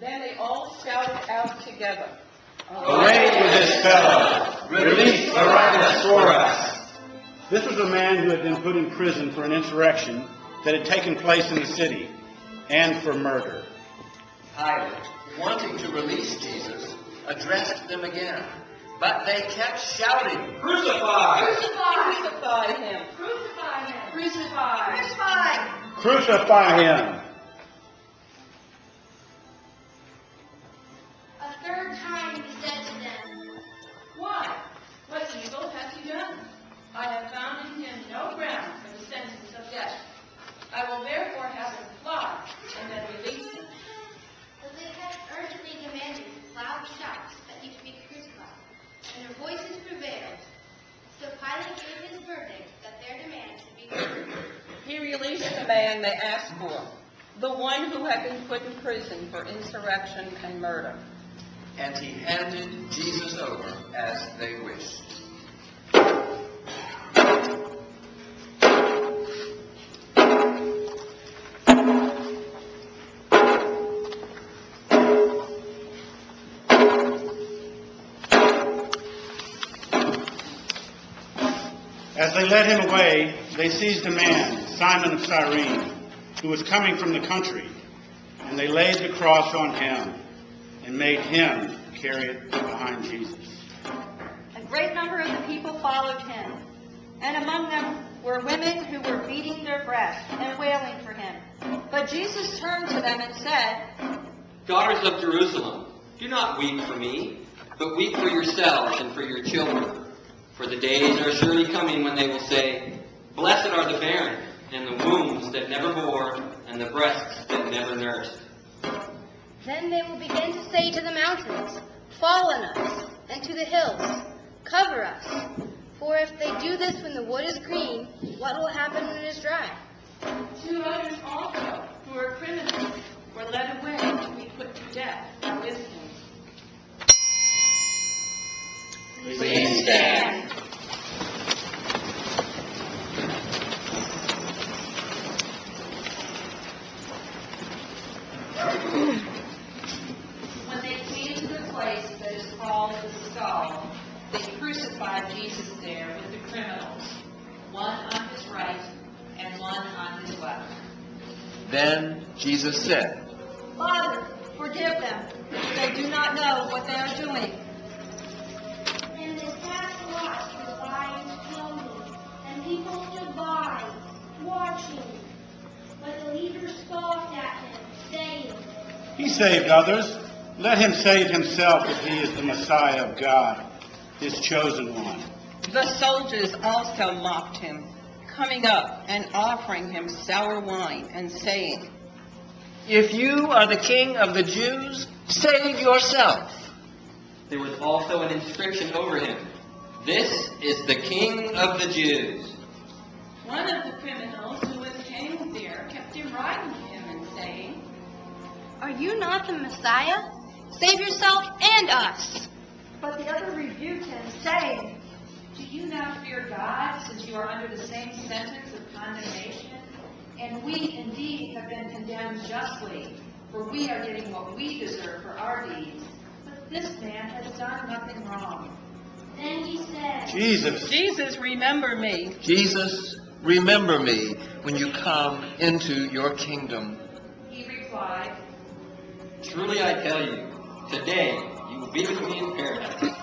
Then they all shouted out together, "Away with this fellow! Release Barabbas for us!" This was a man who had been put in prison for an insurrection that had taken place in the city, and for murder. Pilate, wanting to release Jesus, addressed them again, but they kept shouting, "Crucify! "Crucify him! Crucify him! Crucify! Crucify! Crucify him! A third time he said to them, Why? What evil has he done? I have found in him no ground for the sentence of death. I will therefore have him flogged and then release him." But they kept urgently demanding with loud shouts that he should be crucified, and their voices prevailed. So Pilate gave his verdict that their demand should be heard. He released the man they asked for, the one who had been put in prison for insurrection and murder. and he handed Jesus over as they wished. As they led him away, they seized a man, Simon of Cyrene, who was coming from the country, and they laid the cross on him and made him carry it behind Jesus. A great number of the people followed him, and among them were women who were beating their breasts and wailing for him. But Jesus turned to them and said, "Daughters of Jerusalem, do not weep for me, but weep for yourselves and for your children. For the days are surely coming when they will say, 'Blessed are the barren, and the wombs that never bore, and the breasts that never nursed.' Then they will begin to say to the mountains, 'Fall on us,' and to the hills, 'Cover us.' For if they do this when the wood is green, what will happen when it is dry?" 2 others also, who were criminals, were led away to be put to death with him. Please stand. when they came to the place that is called the Skull, they crucified Jesus there with the criminals, one on his right and one on his left. Then Jesus said, Father, forgive them. They do not know what they are doing. And they passed the lot to buy and kill me, and people stood by, watching. But the leaders scoffed at him, saying, He saved others. Let him save himself if he is the Messiah of God, his chosen one. The soldiers also mocked him, coming up and offering him sour wine and saying, "If you are the king of the Jews, save yourself." There was also an inscription over him, "This is the King of the Jews." One of the criminals who was hanged there kept deriding him and saying, "Are you not the Messiah? Save yourself and us." But the other rebuked him, saying, Do you not fear God, since you are under the same sentence of condemnation? And we indeed have been condemned justly, for we are getting what we deserve for our deeds. But this man has done nothing wrong. Then he said, Jesus, remember me. Jesus, remember me when you come into your kingdom. He replied, Truly I tell you, today you will be with me in paradise.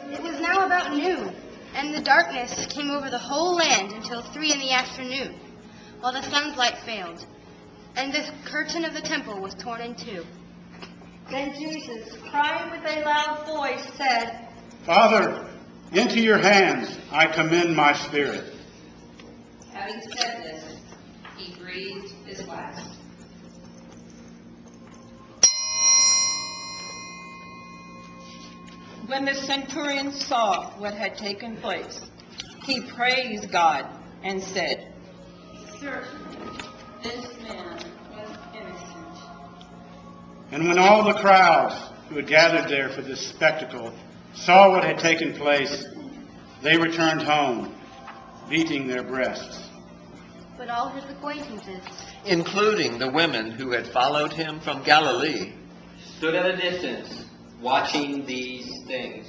It was now about noon, and the darkness came over the whole land until 3 p.m, while the sun's light failed, and the curtain of the temple was torn in two. Then Jesus, crying with a loud voice, said, Father, into your hands I commend my spirit. Having said this, he breathed his last. When the centurion saw what had taken place, he praised God and said, Certainly, this man was innocent. And when all the crowds who had gathered there for this spectacle saw what had taken place, they returned home, beating their breasts. But all his acquaintances including the women who had followed him from Galilee, stood at a distance, watching these things.